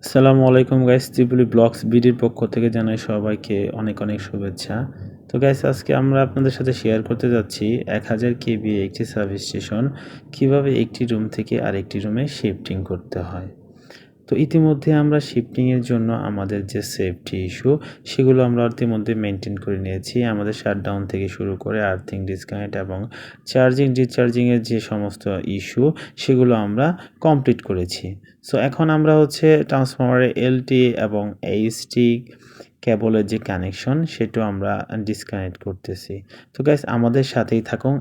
আসসালামু আলাইকুম guys, EEE blogs বিডির পক্ষ থেকে জানাই সবাইকে অনেক অনেক শুভেচ্ছা। তো গাইস, আজকে আমরা আপনাদের সাথে শেয়ার করতে যাচ্ছি 1000 KVA একটি সাবস্টেশন কিভাবে একটি রুম থেকে আরেকটি রুমে শিফটিং করতে হয়। তো ইতিমধ্যে আমরা শিফটিংয়ের জন্য আমাদের যে সেফটি ইস্যু সেগুলো আমরা ইতিমধ্যে মেনটেন করে নিয়েছি। আমাদের শাটডাউন থেকে শুরু করে আর্থিং ডিসকানেক্ট এবং চার্জিং ডিসচার্জিংয়ের যে সমস্ত ইস্যু সেগুলো আমরা কমপ্লিট করেছি। সো এখন আমরা ট্রান্সফরমারের এলটি এবং এইচটি কেবলের যে কানেকশন সেটাও আমরা ডিসকানেক্ট করতেছি। তো গাইস, আমাদের সাথেই থাকুন।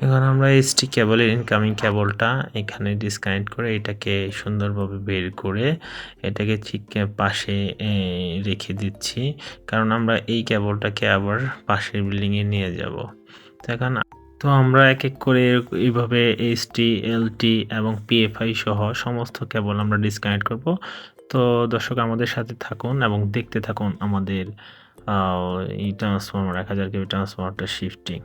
এখন আমরা এইচটি কেবলের ইনকামিং কেবলটা এখানে ডিসকানেক্ট করে এটাকে সুন্দরভাবে বের করে এটাকে ঠিক পাশে রেখে দিচ্ছি, কারণ আমরা এই কেবলটাকে আবার পাশের বিল্ডিংয়ে নিয়ে যাব। তো আমরা এক এক করে এইভাবে এইচটি, এলটি এবং পিএফআই সহ সমস্ত কেবল আমরা ডিসকানেক্ট করব। তো দর্শক, আমাদের সাথে থাকুন এবং দেখতে থাকুন আমাদের এই ট্রান্সফরমার 1000 কেভি ট্রান্সফরমারটা শিফটিং।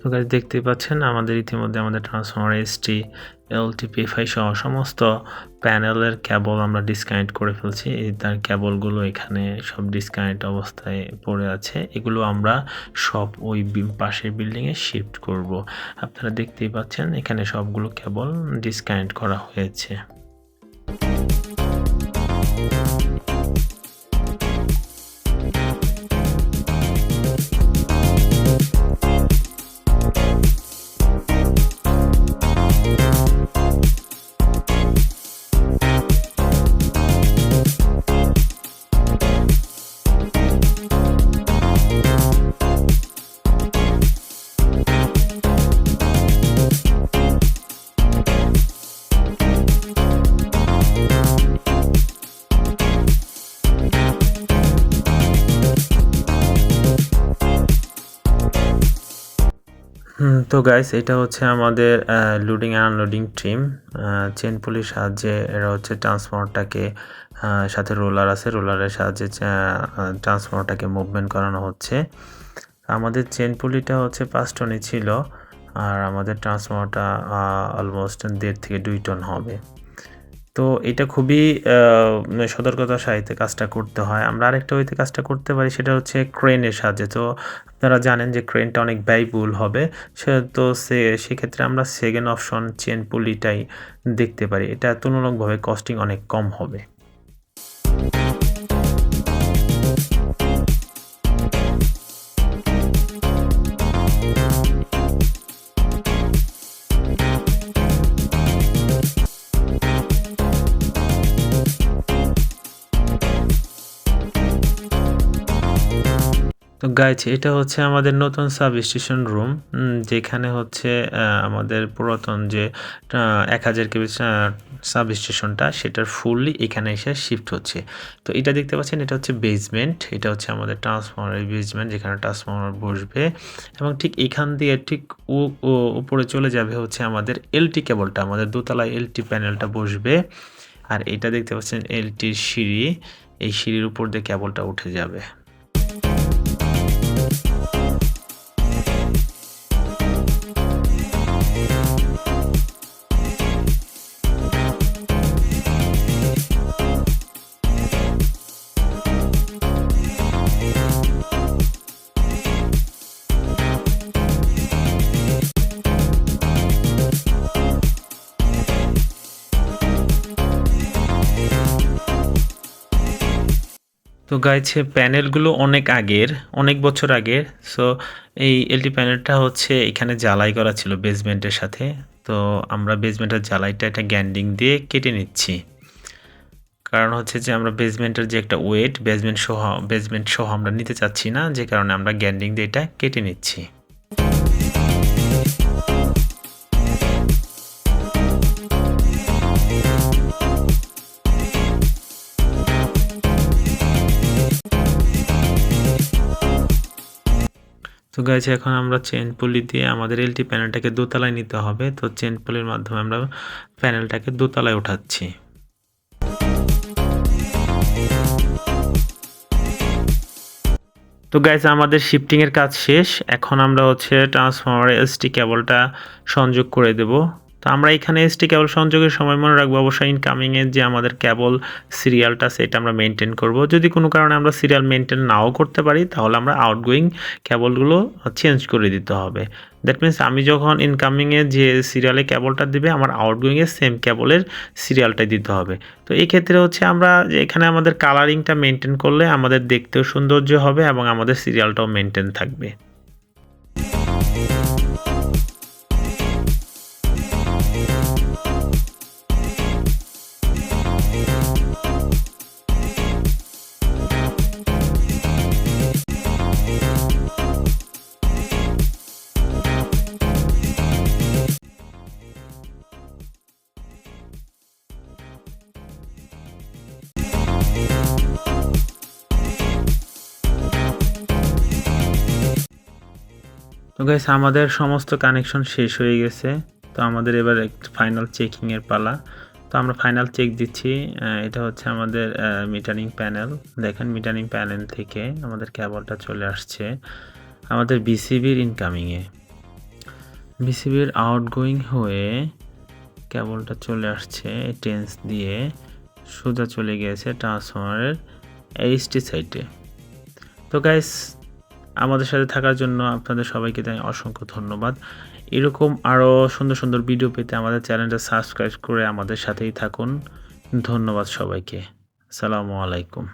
তো গাইস, দেখতেই পাচ্ছেন আমাদের ইতিমধ্যে আমাদের ট্রান্সফরমার এসটি, এলটি, পিএফআই সহ সমস্ত প্যানেলের কেবল আমরা ডিসকানেক্ট করে ফেলছি। তার কেবলগুলো এখানে সব ডিসকানেক্ট অবস্থায় পড়ে আছে। এগুলো আমরা সব ওই পাশের বিল্ডিংয়ে শিফট করব। আপনারা দেখতেই পাচ্ছেন এখানে সবগুলো কেবল ডিসকানেক্ট করা হয়েছে। তো গাইস, এটা হচ্ছে আমাদের loading and unloading team. Chain পুলির সাহায্যে এরা ট্রান্সফরমারটাকে, সাথে রোলার আছে, রোলারের সাহায্যে ট্রান্সফরমারটাকে মুভমেন্ট করানো হচ্ছে। আমাদের চেন পুলিটা 5 টনই ছিল, আর আমাদের ট্রান্সফরমারটা অলমোস্ট 1.5 থেকে 2 টন হবে। তো এটা খুবই সতর্কতার সাথে কাজটা করতে হয়। আমরা আরেকটা ওইতে কাজটা করতে পারি, সেটা হচ্ছে ক্রেনের সাহায্যে। তো আপনারা জানেন যে ক্রেনটা অনেক ব্যয়বহুল হবে, সেক্ষেত্রে আমরা সেকেন্ড অপশন চেন পুলিটাই দেখতে পারি। এটা তুলনামূলকভাবে কস্টিং অনেক কম হবে। তো গাইজ, এটা আমাদের নতুন সাবস্টেশন রুম, যেখানে আমাদের পুরাতন যে 1000 কেভি সাবস্টেশনটা সেটার ফুললি এখানে এসে শিফট হচ্ছে। তো এটা দেখতে পাচ্ছেন, এটা বেসমেন্ট, এটা আমাদের ট্রান্সফরমারের বেসমেন্ট, যেখানে ট্রান্সফরমার বসবে এবং ঠিক এখান দিয়ে ঠিক উপরে চলে যাবে আমাদের এলটি কেবলটা, আমাদের দোতলায় এলটি প্যানেলটা বসবে। আর এটা দেখতে পাচ্ছেন এলটির সিঁড়ি, এই সিঁড়ির উপর দিয়ে কেবলটা উঠে যাবে। তো গাইস প্যানেলগুলো অনেক বছর আগের। সো এই এলটি প্যানেলটা হচ্ছে এখানে জ্বালাই করা ছিল বেসমেন্টের সাথে। তো আমরা বেসমেন্টের জ্বালাইটা এটা গ্যান্ডিং দিয়ে কেটে নিচ্ছি। কারণ হচ্ছে যে আমরা বেসমেন্টের যে একটা ওয়েট বেসমেন্ট সহ আমরা নিতে চাচ্ছি না, যে কারণে আমরা গ্যান্ডিং দিয়ে এটা কেটে নিচ্ছি। তো গাইস এখন আমরা চেন পুলি দিয়ে আমাদের এলটি প্যানেলটাকে দোতলায় নিতে হবে। তো চেন পুলির মাধ্যমে আমরা প্যানেলটাকে দোতলায় উঠাচ্ছি। তো গাইস আমাদের শিফটিং এর কাজ শেষ। এখন আমরা হচ্ছে ট্রান্সফরমারে এসটি কেবলটা সংযোগ করে দেব। তো আমরা এখানে এসটি কেবল সংযোগের সময় মনে রাখবো অবশ্যই ইনকামিং এর যে আমাদের কেবল সিরিয়ালটা সেটা আমরা মেনটেন করব। যদি কোনো কারণে আমরা সিরিয়াল মেনটেন নাও করতে পারি তাহলে আমরা আউটগোয়িং কেবলগুলো চেঞ্জ করে দিতে হবে। দ্যাট মিনস আমি যখন ইনকামিং এর যে সিরিয়ালে কেবলটা দিবে আমার আউটগোয়িং এর সেম কেবলের সিরিয়ালটাই দিতে হবে। তো এই ক্ষেত্রে হচ্ছে আমরা এখানে আমাদের কালারিংটা মেনটেন করলে আমাদের দেখতেও সৌন্দর্য হবে এবং আমাদের সিরিয়ালটাও মেনটেন থাকবে। তো গাইস আমাদের সমস্ত কানেকশন শেষ হয়ে গেছে। তো আমাদের এবার একটা ফাইনাল চেকিং এর পালা। তো আমরা ফাইনাল চেক দিচ্ছি। এটা হচ্ছে আমাদের মিটারিং প্যানেল। দেখেন মিটারিং প্যানেল থেকে আমাদের কেবলটা চলে আসছে আমাদের বিসিবির ইনকামিংয়ে। বিসিবির আউটগোয়িং হয়ে কেবলটা চলে আসছে টেন্স দিয়ে সোজা চলে গিয়েছে ট্রান্সফরমারের এইচটি সাইডে। তো গাইস আমাদের সাথে থাকার জন্য আপনাদের সবাইকে জানাই অসংখ্য ধন্যবাদ। এরকম আরও সুন্দর সুন্দর ভিডিও পেতে আমাদের চ্যানেলটা সাবস্ক্রাইব করে আমাদের সাথেই থাকুন। ধন্যবাদ সবাইকে। আসসালামু আলাইকুম।